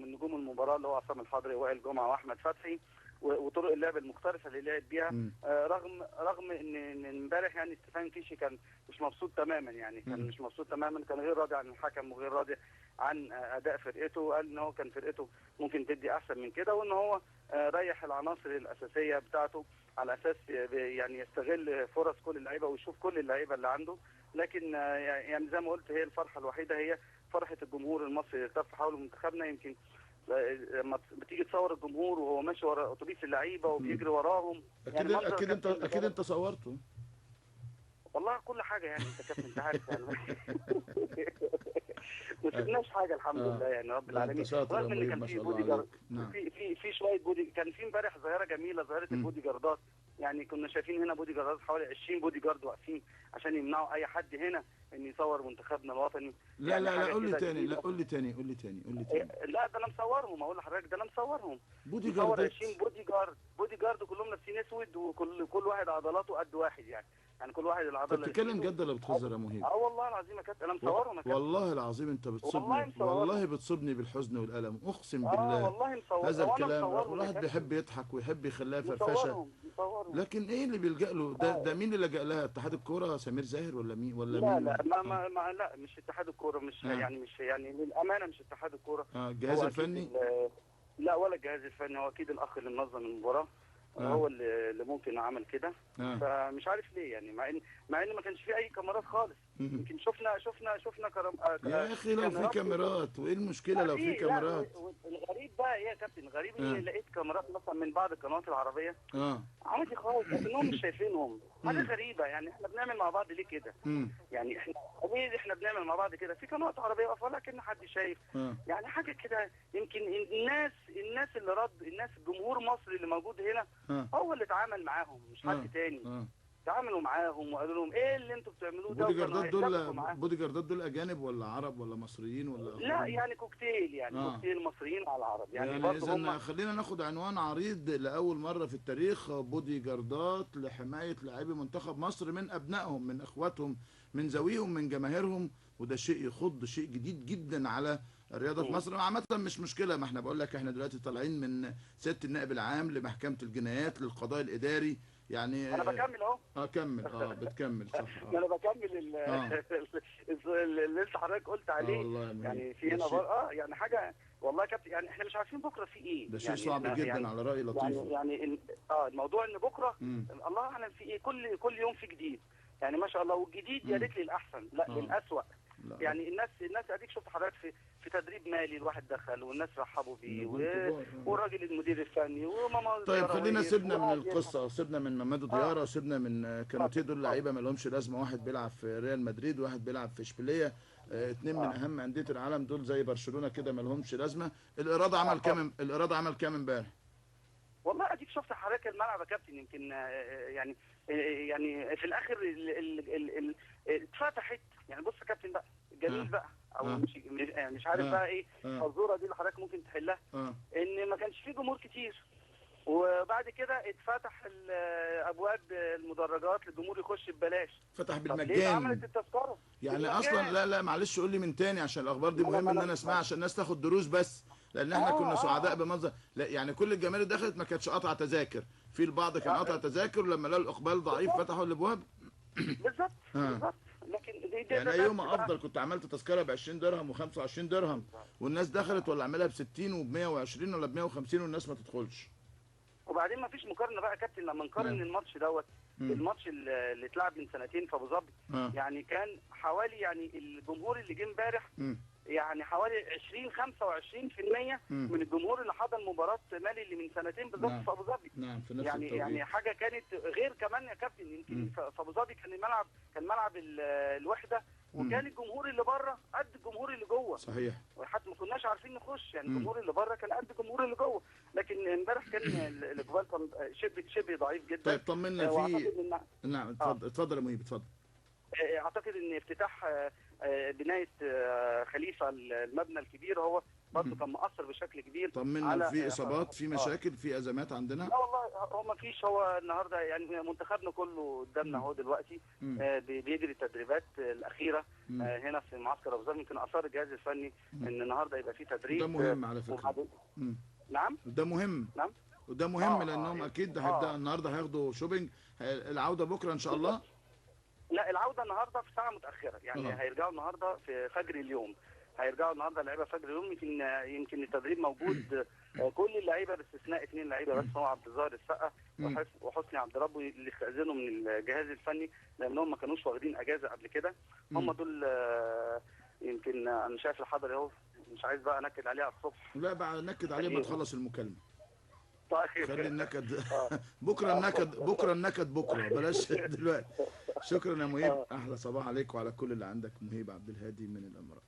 من نجوم المباراه اللي هو عصام الحضري ووائل جمعه واحمد فتحي، وطرق اللعب المختلفه اللي لعب بيها. رغم ان امبارح يعني ستيفان كيشي كان مش مبسوط تماما، يعني كان مش مبسوط تماما، كان غير راضي عن الحكم وغير راضي عن اداء فرقته، وقال ان هو كان فرقته ممكن تدي احسن من كده، وان هو ريح العناصر الاساسيه بتاعته على اساس يعني يستغل فرص كل اللعيبه ويشوف كل اللعيبه اللي عنده. لكن يعني زي ما قلت، هي الفرحه الوحيده هي فرحه الجمهور المصري اللي التف حول منتخبنا. يمكن لما بتيجي تصور الجمهور وهو ماشي ورا اتوبيس اللعيبه وبيجري وراهم، اكيد يعني اكيد انت صورته. والله كل حاجه يعني انت كابتن انت عارف يعني ما سيبناش حاجه الحمد لله يعني رب العالمين. انت شاطر يا رغم ان مهيب، كان ما في شاء الله بودي جارد، عليك. نعم. في شويه بودي، كان في امبارح ظاهره جميله، ظاهره البودي جاردات. يعني كنا شايفين هنا بودي جاردات حوالي 20 بودي جارد واقفين عشان يمنعوا اي حد هنا ان يصور منتخبنا الوطني. لا يعني لا لا، قول لي كده تاني، لا جديدة. قول لي تاني، قول لي تاني، قول لي تاني. لا ده انا مصورهم، اقول لحضرتك ده انا مصورهم. بودي مصور جاردات 20 بودي جارد كلهم لابسين اسود، وكل واحد عضلاته قد واحد يعني كل واحد انت العضله اللي في بتتكلم ايده. جد ولا بتهزر يا مهيب؟ والله العظيم يا كابتن انا مصورهم يا كابتن. والله العظيم انت والله بتصبني، والله مصورهم. بتصبني بالحزن والألم، اقسم بالله. والله مصور، هذا وانا الكلام مصورهم يا الواحد كابتن. بيحب يضحك ويحب يخليها فرفشه، مصورهم. لكن ايه اللي بيلجأ له ده مين اللي لجأ لها؟ اتحاد الكوره سمير زاهر ولا مين ولا لا مين؟ لا ما لا مش اتحاد الكوره، مش يعني مش يعني للامانه مش اتحاد الكوره. الجهاز هو اكيد الفني؟ لا ولا الجهاز الفني، هو اكيد الاخ اللي منظم المباراه. هو اللي ممكن عمل كده. فمش عارف ليه يعني، مع ان ما كانش في اي كاميرات خالص. يمكن شفنا يا اخي لو في كاميرات، وايه المشكله لو في كاميرات؟ الغريب بقى ايه يا كابتن، الغريب اني لقيت كاميرات مثلا من بعض القنوات العربيه عادي خالص، لكنهم مش شايفينهم. حاجه غريبه يعني، احنا بنعمل مع بعض ليه كده؟ يعني احنا بنعمل مع بعض كده في قنوات عربيه واقفه لكن حد شايف. يعني حاجه كده. يمكن الناس اللي الناس الجمهور مصر اللي موجود هنا هو اللي اتعامل معاهم، مش حد تاني. تعاملوا معاهم وقالوا لهم ايه اللي انتوا بتعملوه ده، بودي جاردات دول اجانب ولا عرب ولا مصريين ولا لا يعني كوكتيل، يعني كوكتيل مصريين على العرب يعني برضه اذا خلينا ناخد عنوان عريض لاول مره في التاريخ: بودي جاردات لحمايه لاعبي منتخب مصر من ابنائهم، من اخواتهم، من ذويهم، من جماهيرهم. وده شيء يخض، شيء جديد جدا على رياضه في مصر. عامه مش مشكله، ما احنا بقول لك احنا دلوقتي طالعين من سياده النائب العام لمحكمه الجنايات للقضاء الاداري. يعني انا بكمل اهو. كمل. بتكمل صح. انا بكمل اللي انت حضرتك قلت عليه. يعني في هنا يعني حاجه والله يا كابتن، يعني احنا مش عارفين بكره في ايه. ده شيء صعب جدا يعني على راي لطيف. يعني الموضوع ان بكره الله اعلم في ايه. كل يوم في جديد يعني ما شاء الله، والجديد يا ريت للاحسن لا للاسوء. يعني الناس اديك شفت حضرتك في تدريب مالي الواحد دخل والناس رحبوا بيه والراجل المدير الفني وماما. طيب خلينا سيبنا من القصه، سيبنا من ممادو ديارة، سيبنا من كانوتيه. دول لعيبه ما لهمش لازمه، واحد بيلعب في ريال مدريد وواحد بيلعب في اشبيليه، اتنين من اهم انديه العالم، دول زي برشلونه كده ما لهمش لازمه. الاراده عمل كام؟ الاراده عمل كام امبارح؟ والله اديك شفت حضرتك الملعب يا كابتن. يمكن يعني في الاخر اتفتحت. يعني بص يا كابتن بقى جميل بقى او مش عارف بقى ايه الفزوره دي اللي حضرتك ممكن تحلها. ان ما كانش فيه جمهور كتير، وبعد كده اتفتح ابواب المدرجات للجمهور يخش ببلاش. فتح بالمجان. ليه عملت التذكره يعني اصلا؟ لا معلش قول لي من تاني عشان الاخبار دي مهم ان انا اسمعها عشان الناس تاخد دروس. بس لان احنا كنا سعداء بمنظر. لا يعني كل الجماهير دخلت ما كانتش قاطعه تذاكر، في البعض كان قاطع تذاكر، ولما لقوا الاقبال ضعيف فتحوا الابواب. بالظبط بالظبط. لكن يعني يوم افضل كنت عملت تذكره ب 20 درهم و25 درهم والناس دخلت، ولا اعملها ب 60 وب 120 ولا ب 150 والناس ما تدخلش. وبعدين ما فيش مقارنه بقى يا كابتن لما نقارن الماتش دوت الماتش اللي اتلعب من سنتين في ابو ظبي. يعني كان حوالي يعني الجمهور اللي جه امبارح يعني حوالي 20-25% من الجمهور اللي حضر مباراه مالي اللي من سنتين بالظبط في ابو ظبي. في نفس يعني حاجه كانت غير كمان يا كابتن. يمكن في ابو ظبي كان ملعب الوحده، وكان الجمهور اللي بره قد الجمهور اللي جوه. صحيح. وحتى ما كناش عارفين نخش، يعني الجمهور اللي بره كان قد الجمهور اللي جوه. لكن امبارح كان الاقبال كان شبه ضعيف جدا. طيب طمنا نعم اتفضل يا مهيب اتفضل. اعتقد ان افتتاح بنايه خليفه المبنى الكبير، هو برضه كان مؤثر بشكل كبير. طمنا، في اصابات، في مشاكل، في ازمات عندنا؟ لا والله هو ما فيش. هو النهارده يعني منتخبنا كله قدامنا اهو دلوقتي بيجري التدريبات الاخيره هنا في معسكر ابو ظبي. يمكن اثار الجهاز الفني ان النهارده يبقى في تدريب. ده مهم على فكره. نعم ده مهم. نعم وده مهم لانهم اكيد هيبدا النهارده هياخدوا شوبينج. العوده بكره ان شاء الله. لا، العوده النهارده في ساعه متاخره يعني. هيرجعوا النهارده في فجر اليوم. هيرجعوا النهارده اللعيبه فجر اليوم. يمكن التدريب موجود كل اللعيبه باستثناء 2 لعيبه بس، هو عبد الظاهر السقا وحسني عبد ربه اللي استاذنوا من الجهاز الفني لانهم ما كانوش واخدين اجازه قبل كده. هم دول. يمكن انا شايف الحضري اهو، مش عايز بقى انكد عليه على الصبح. لا بقى نكد عليه ما تخلص المكالمه. طيب خلي النكد بكره. النكد بكره بلاش دلوقتي. شكرا يا مهيب، احلى صباح عليك وعلى كل اللي عندك. مهيب عبد الهادي من الامارات.